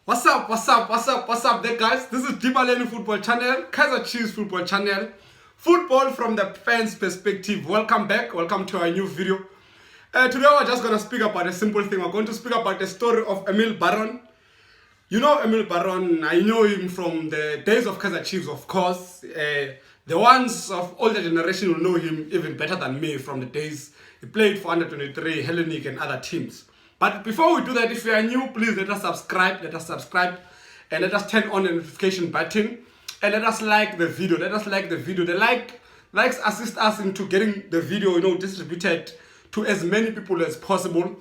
What's up there, guys? This is Debacle Football Channel, Kaizer Chiefs Football Channel, football from the fans' perspective. Welcome back, welcome to our new video. Today we're just going to speak about a simple thing. We're going to speak about the story of Emile Baron. You know Emile Baron, I know him from the days of Kaizer Chiefs, of course. The ones of older generation will know him even better than me from the days he played for Under 23, Hellenic and other teams. But before we do that, if you are new, please let us subscribe, and let us turn on the notification button, and let us like the video. The likes assist us into getting the video, distributed to as many people as possible.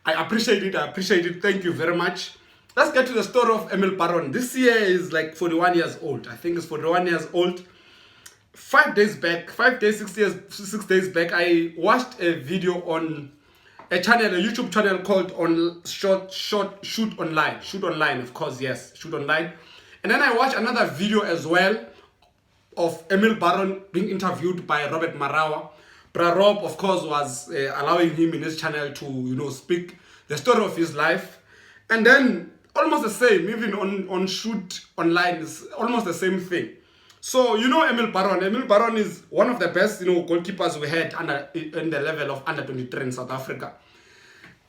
I appreciate it. Thank you very much. Let's get to the story of Emile Baron. This year is like 41 years old. I think it's 41 years old. 6 days back, I watched a video on a YouTube channel called Shoot Online, of course, yes, Shoot Online. And then I watched another video as well of Emile Baron being interviewed by Robert Marawa. Rob, of course, was allowing him in his channel to, speak the story of his life. And then almost the same, even on Shoot Online, is almost the same thing. So, Emile Baron is one of the best, goalkeepers we had in the level of Under 23 in South Africa.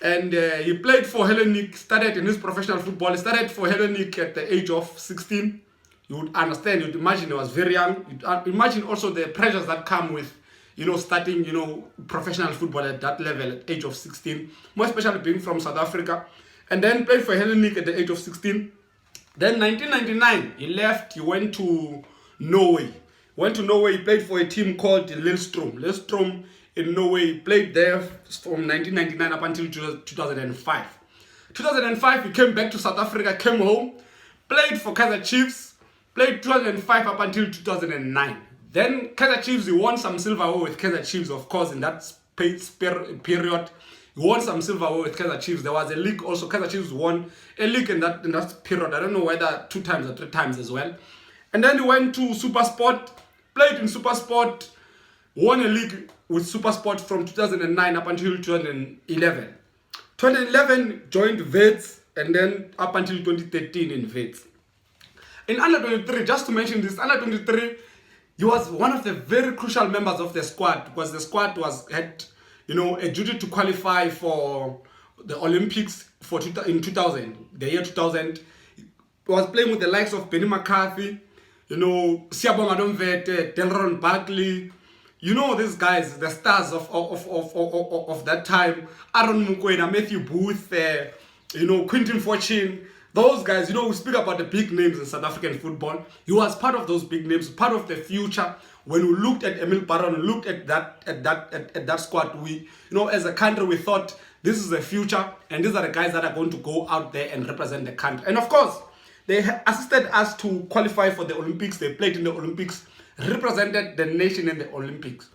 And he played for Hellenic, started in his professional football. He started for Hellenic at the age of 16. You would understand, you'd imagine he was very young. You'd imagine also the pressures that come with, starting, professional football at that level at the age of 16. More especially being from South Africa. And then played for Hellenic at the age of 16. Then 1999, he left, he went to Norway. He played for a team called Lillestrøm in Norway. He played there from 1999 up until 2005. 2005, he came back to South Africa, came home, played for Kaizer Chiefs, played 2005 up until 2009. Then Kaizer Chiefs, he won some silverware with Kaizer Chiefs, of course, in that period. He won some silverware with Kaizer Chiefs. There was a league also. Kaizer Chiefs won a league in that period. I don't know whether 2 times or 3 times as well. And then he went to Supersport, played in Supersport, won a league with Supersport from 2009 up until 2011. 2011 joined Wits, and then up until 2013 in Wits. In Under 23, just to mention this, Under 23, he was one of the very crucial members of the squad, because the squad had a duty to qualify for the Olympics in 2000, the year 2000. He was playing with the likes of Benny McCarthy, Siyabonga Domvete, Delron Barkley, these guys, the stars of that time, Aaron Mokoena, Matthew Booth, Quinton Fortune, those guys, we speak about the big names in South African football. He was part of those big names, part of the future. When we looked at Emile Baron, looked at that squad, we, as a country, we thought this is the future, and these are the guys that are going to go out there and represent the country. And of course, they assisted us to qualify for the Olympics. They played in the Olympics, represented the nation in the Olympics.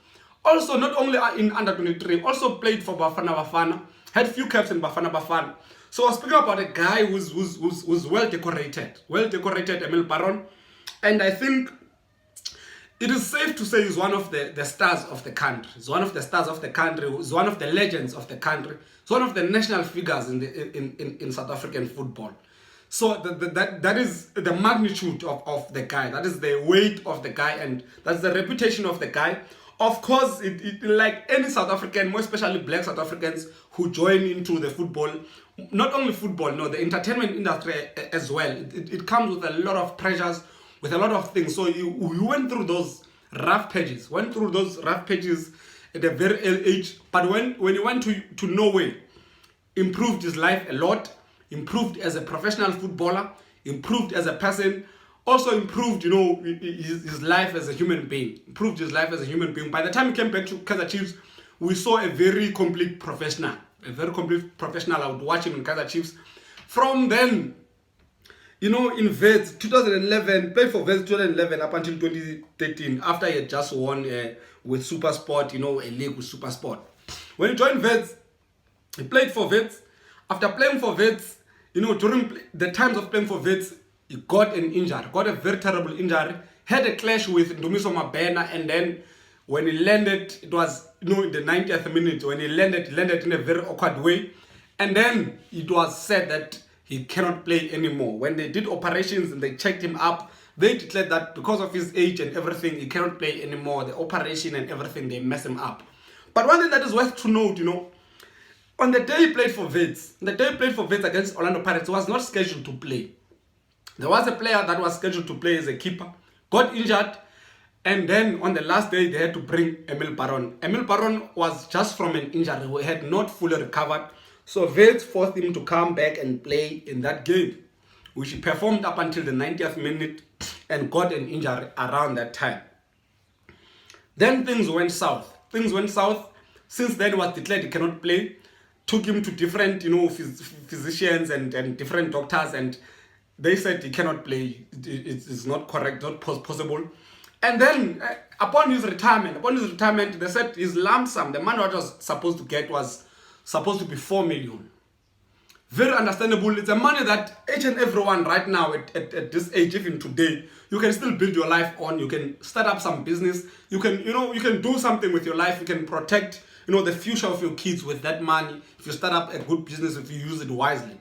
Also, not only in Under 23, also played for Bafana Bafana, had few caps in Bafana Bafana. So I was speaking about a guy who's well decorated, Emile Baron. And I think it is safe to say he's one of the stars of the country. He's one of the stars of the country. He's one of the legends of the country. He's one of the national figures in South African football. So that is the magnitude of the guy. That is the weight of the guy, and that's the reputation of the guy. Of course, like any South African, more especially black South Africans who join into the football, not only football, the entertainment industry as well. It comes with a lot of pressures, with a lot of things. So we went through those rough pages, at a very early age. But when he went to Norway, improved his life a lot, improved as a professional footballer, improved as a person, also improved, his life as a human being. By the time he came back to Kaizer Chiefs, we saw a very complete professional. I would watch him in Kaizer Chiefs. From then, in Wits, 2011, played for Wits 2011 up until 2013, after he had just won with Supersport, a league with Supersport. When he joined Wits, he played for Wits. After playing for Wits, during the times of playing for Wits, he got an injury, got a very terrible injury, had a clash with Ndumiso Mabena, and then when he landed, it was, in the 90th minute, when he landed in a very awkward way. And then it was said that he cannot play anymore. When they did operations and they checked him up, they declared that because of his age and everything, he cannot play anymore. The operation and everything, they mess him up. But one thing that is worth to note, on the day he played for Wits, against Orlando Pirates, he was not scheduled to play. There was a player that was scheduled to play as a keeper, got injured, and then on the last day, they had to bring Emile Baron. Emile Baron was just from an injury. He had not fully recovered. So Wits forced him to come back and play in that game, which he performed up until the 90th minute and got an injury around that time. Then things went south. Since then, he was declared he cannot play. Took him to different, physicians and different doctors, and they said he cannot play. It's not correct, not possible. And then, upon his retirement, they said his lump sum, the money that was supposed to get, was supposed to be 4 million. Very understandable. It's a money that each and everyone right now at this age, even today, you can still build your life on. You can start up some business. You can do something with your life. You can protect, the future of your kids with that money. If you start up a good business, if you use it wisely.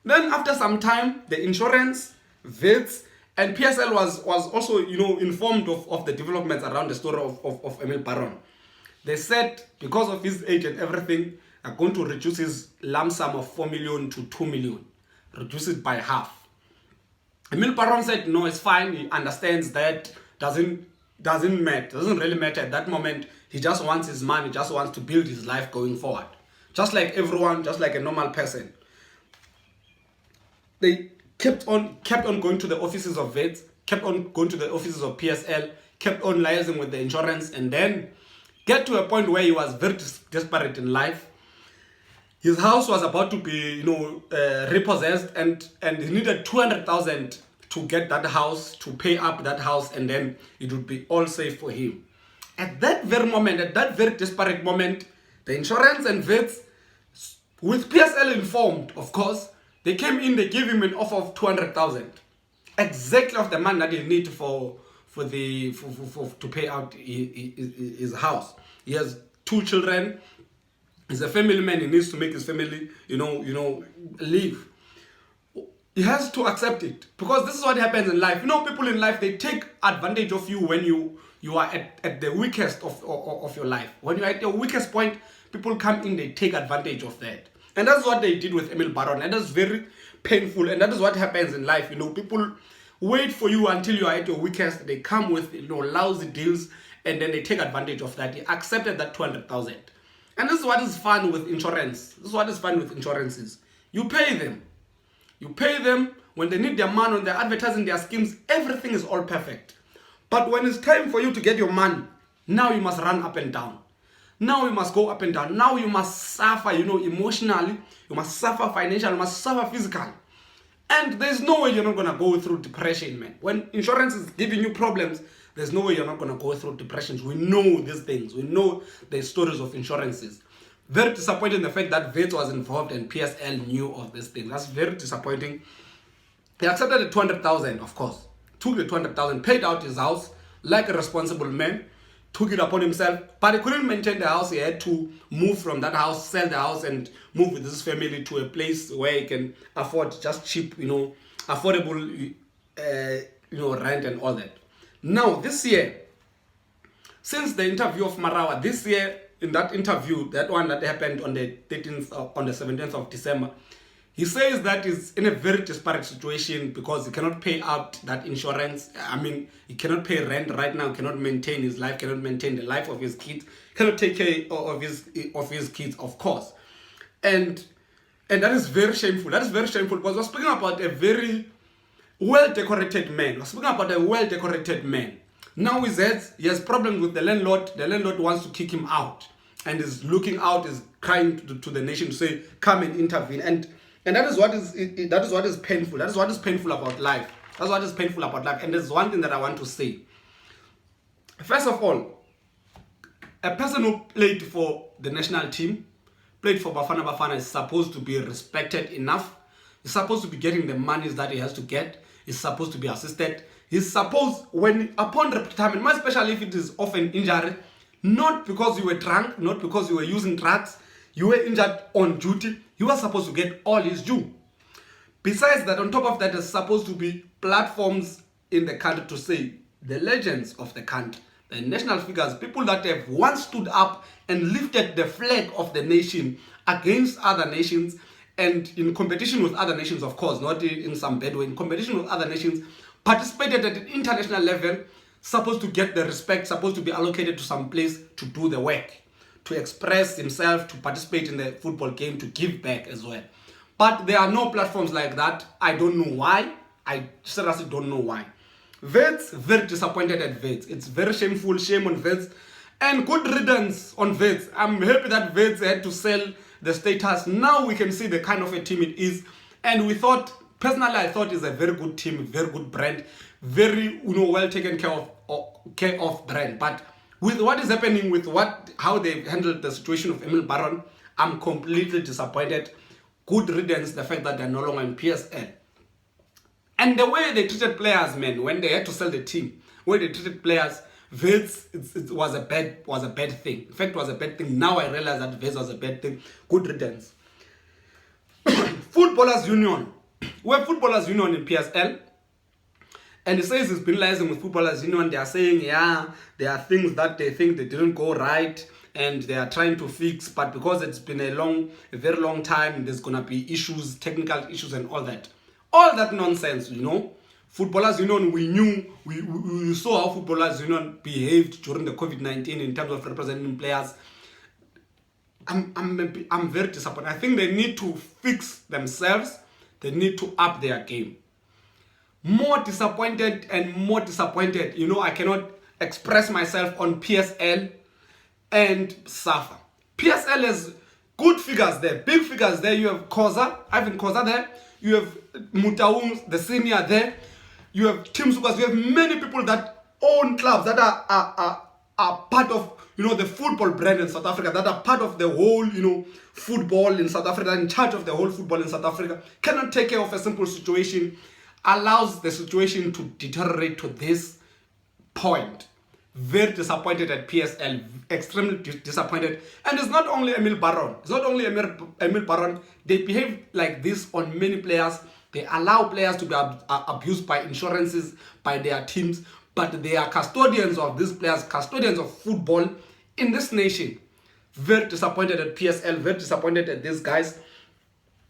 Then after some time, the insurance, Wits, and PSL was also, informed of the developments around the story of Emile Baron. They said because of his age and everything, are going to reduce his lump sum of 4 million to 2 million. Reduce it by half. Emile Baron said, no, it's fine. He understands that doesn't really matter at that moment. He just wants his money, just wants to build his life going forward. Just like everyone, just like a normal person. They kept on going to the offices of Wits, kept on going to the offices of PSL, kept on liaising with the insurance, and then get to a point where he was very desperate in life. His house was about to be, repossessed, and he needed 200,000 to get that house, to pay up that house, and then it would be all safe for him. At that very desperate moment, the insurance and Wits, with PSL informed, of course, they came in, they gave him an offer of 200,000, exactly of the money that he needed to pay out his house. He has 2 children. He's a family man. He needs to make his family, live. He has to accept it, because this is what happens in life. People in life, they take advantage of you when you are at the weakest of your life. When you're at your weakest point, people come in, they take advantage of that. And that's what they did with Emile Baron. And that's very painful. And that is what happens in life. People wait for you until you are at your weakest. They come with lousy deals, and then they take advantage of that. He accepted that 200,000. And this is what is fun with insurance. This is what is fun with insurances. You pay them. You pay them when they need their money, when they're advertising their schemes. Everything is all perfect. But when it's time for you to get your money, now you must run up and down. Now you must go up and down. Now you must suffer, emotionally. You must suffer financially. You must suffer physically. And there's no way you're not going to go through depression, man. When insurance is giving you problems, there's no way you're not going to go through depressions. We know these things. We know the stories of insurances. Very disappointing the fact that Wits was involved and PSL knew of this thing. That's very disappointing. He accepted the 200,000, of course. Took the 200,000, paid out his house like a responsible man. Took it upon himself, but he couldn't maintain the house. He had to move from that house, sell the house, and move with his family to a place where he can afford just cheap, affordable, rent and all that. Now, this year, since the interview of Marawa, this year, in that interview, that one that happened on the 17th of December, he says that he's in a very desperate situation because he cannot pay out that insurance. He cannot pay rent right now, cannot maintain his life, cannot maintain the life of his kids, cannot take care of his kids, of course. And that is very shameful. That is very shameful because we're speaking about a very well-decorated man. We're speaking about a well-decorated man. Now he has problems with the landlord. The landlord wants to kick him out and is looking out, is crying to the nation to say, come and intervene. And that is what is painful. That is what is painful about life. That's what is painful about life. And there's one thing that I want to say. First of all, a person who played for the national team, played for Bafana Bafana, is supposed to be respected enough. He's supposed to be getting the monies that he has to get. He's supposed to be assisted. He's supposed, upon retirement, more especially if it is of an injury, not because you were drunk, not because you were using drugs, you were injured on duty, he was supposed to get all his due. Besides that, on top of that, there's supposed to be platforms in the country to say the legends of the country, the national figures, people that have once stood up and lifted the flag of the nation against other nations and in competition with other nations, of course, not in some bad way, in competition with other nations, participated at an international level, supposed to get the respect, supposed to be allocated to some place to do the work, to express himself, to participate in the football game, to give back as well. But there are no platforms like that. I don't know why. I seriously don't know why. Wits, very disappointed at Wits. It's very shameful, shame on Wits. And good riddance on Wits. I'm happy that Wits had to sell the status. Now we can see the kind of a team it is. And we thought, personally, I thought it's a very good team, very good brand, very well taken care of brand. But with what is happening, with how they've handled the situation of Emile Baron, I'm completely disappointed. Good riddance, the fact that they're no longer in PSL. And the way they treated players, man, when they had to sell the team, where they treated players, Wits, it was a bad thing. In fact, it was a bad thing. Now I realize that Wits was a bad thing. Good riddance. Footballers Union. We're Footballers Union in PSL. And it says it's been liaising with Footballers Union. They are saying, yeah, there are things that they think they didn't go right and they are trying to fix, but because it's been a very long time, there's gonna be issues, technical issues and all that nonsense, Footballers Union, we saw how Footballers Union behaved during the COVID-19 in terms of representing players. I'm very disappointed. I think they need to fix themselves. They need to up their game. More disappointed. I cannot express myself on PSL and SAFA. PSL has good figures there, big figures there. You have Ivan Koza there. You have Mutaung, the senior there. You have Tim Sukas. You have many people that own clubs that are part of the football brand in South Africa, that are part of the whole football in South Africa, in charge of the whole football in South Africa, cannot take care of a simple situation, allows the situation to deteriorate to this point. Very disappointed at PSL, extremely disappointed. And it's not only Emile Baron. Emile Baron. They behave like this on many players. They allow players to be abused by insurances, by their teams. But they are custodians of these players, custodians of football in this nation. Very disappointed at PSL, very disappointed at these guys.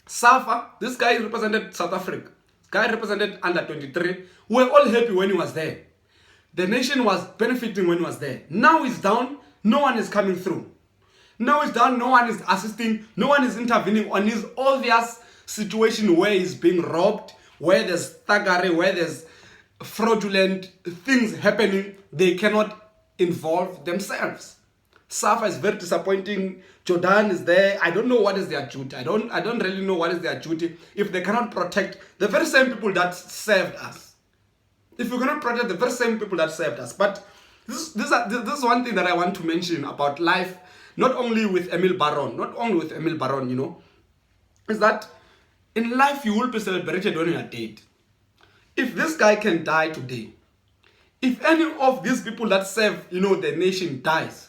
SAFA, this guy represented South Africa. This guy represented under 23. We were all happy when he was there. The nation was benefiting when he was there. Now he's down, no one is coming through. Now he's down, no one is assisting, no one is intervening on his obvious situation where he's being robbed, where there's thuggery, where there's fraudulent things happening. They cannot involve themselves. SAFA is very disappointing. Jordan is there. I don't know what is their duty. I don't really know what is their duty if they cannot protect the very same people that served us. If we cannot protect the very same people that served us. But this is one thing that I want to mention about life, not only with Emile Baron, is that in life you will be celebrated when you are dead. If this guy can die today, if any of these people that serve, the nation dies,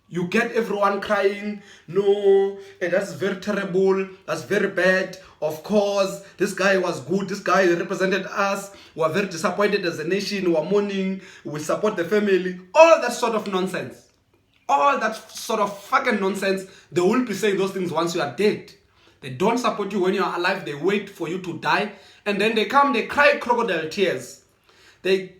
you get everyone crying, no, that's very terrible, that's very bad. Of course, this guy was good, this guy represented us, we are very disappointed as a nation, we are mourning, we support the family. All that sort of nonsense. All that sort of fucking nonsense, they will be saying those things once you are dead. They don't support you when you are alive, they wait for you to die, and then they come, they cry crocodile tears. They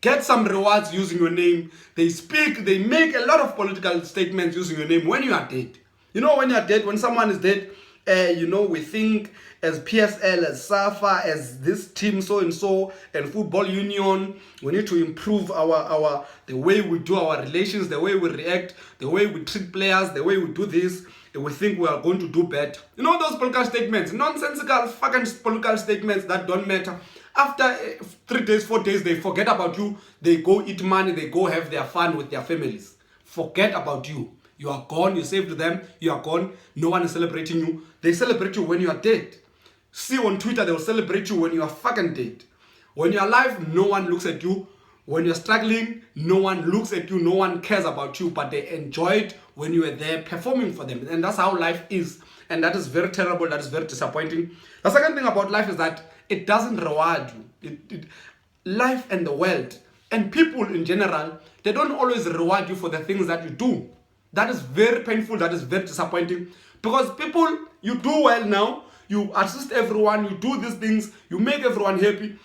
get some rewards using your name. They speak, they make a lot of political statements using your name when you are dead. When you are dead, when someone is dead, we think as PSL, as SAFA, as this team so-and-so, and Football Union, we need to improve the way we do our relations, the way we react, the way we treat players, the way we do this. We think we are going to do better. Those political statements, nonsensical fucking political statements that don't matter. After 3 days, 4 days, they forget about you. They go eat money. They go have their fun with their families. Forget about you. You are gone. You saved them. You are gone. No one is celebrating you. They celebrate you when you are dead. See on Twitter, they will celebrate you when you are fucking dead. When you are alive, no one looks at you. When you're struggling, no one looks at you. No one cares about you. But they enjoy it when you are there performing for them. And that's how life is. And that is very terrible. That is very disappointing. The second thing about life is that it doesn't reward you. Life and the world and people in general, they don't always reward you for the things that you do. That is very painful. That is very disappointing. Because people, you do well now, you assist everyone, you do these things, you make everyone happy,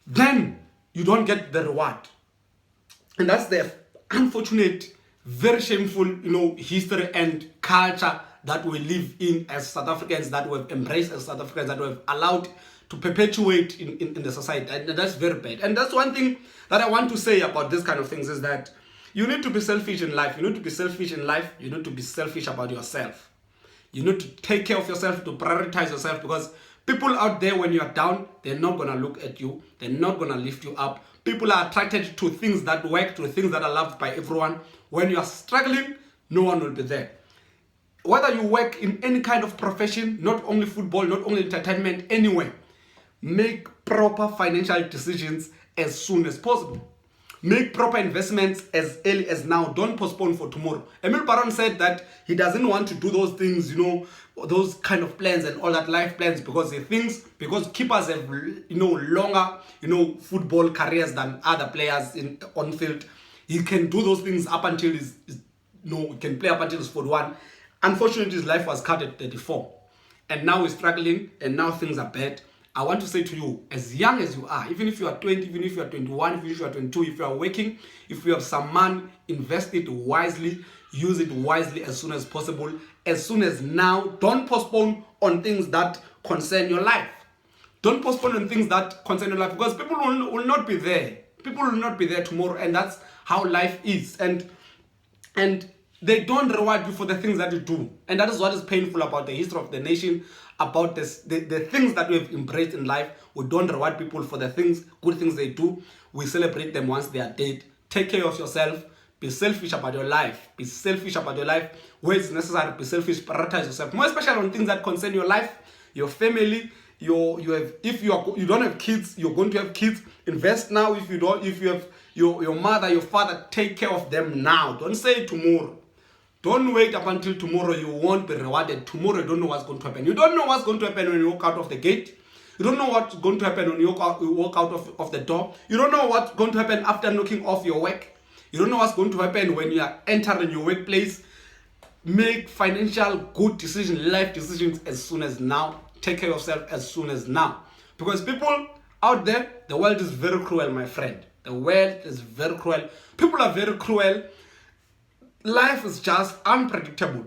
then you don't get the reward. And that's the unfortunate, very shameful, history and culture that we live in as South Africans, that we have embraced as South Africans, that we have allowed to perpetuate in the society. And that's very bad. And that's one thing that I want to say about this kind of things is that you need to be selfish in life. You need to be selfish in life. You need to be selfish about yourself. You need to take care of yourself, to prioritize yourself, because people out there, when you are down, they're not going to look at you. They're not going to lift you up. People are attracted to things that work, to things that are loved by everyone. When you are struggling, no one will be there. Whether you work in any kind of profession, not only football, not only entertainment, anywhere, make proper financial decisions as soon as possible. Make proper investments as early as now. Don't postpone for tomorrow. Emile Baron said that he doesn't want to do those things, those kind of plans and all that life plans, because he thinks because keepers have, longer, football careers than other players on field, he can do those things up until he can play up until he's 41. Unfortunately, his life was cut at 34. And now he's struggling, and now things are bad. I want to say to you, as young as you are, even if you are 20, even if you are 21, even if you are 22, if you are working, if you have some money, invest it wisely, use it wisely as soon as possible, as soon as now. Don't postpone on things that concern your life. Don't postpone on things that concern your life, because people will not be there. People will not be there tomorrow, and that's how life is. And they don't reward you for the things that you do. And that is what is painful about the history of the nation, about the things that we have embraced in life. We don't reward people for the good things they do. We celebrate them once they are dead. Take care of yourself. Be selfish about your life. Be selfish about your life. Where it's necessary, be selfish. Prioritize yourself. More especially on things that concern your life, your family. If you don't have kids, you're going to have kids. Invest now. If you have your mother, your father, take care of them now. Don't say tomorrow. Don't wait up until tomorrow. You won't be rewarded. Tomorrow, you don't know what's going to happen. You don't know what's going to happen when you walk out of the gate. You don't know what's going to happen when you walk out of the door. You don't know what's going to happen after knocking off your work. You don't know what's going to happen when you are entering your workplace. Make financial good decisions, life decisions as soon as now. Take care of yourself as soon as now. Because people out there, the world is very cruel, my friend. The world is very cruel. People are very cruel. Life is just unpredictable.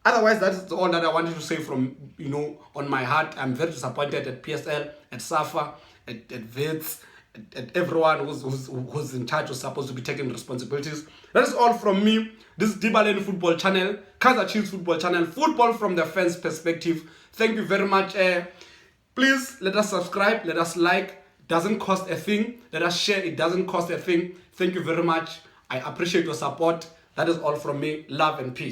Otherwise, that is all that I wanted to say from, on my heart. I'm very disappointed at PSL, at SAFA, at Wits, at everyone who's in charge, who's supposed to be taking responsibilities. That is all from me. This is debacle football channel, Kaizer Chiefs football channel, football from the fans' perspective. Thank you very much. Please let us subscribe, let us like. Doesn't cost a thing. Let us share. It doesn't cost a thing. Thank you very much. I appreciate your support. That is all from me. Love and peace.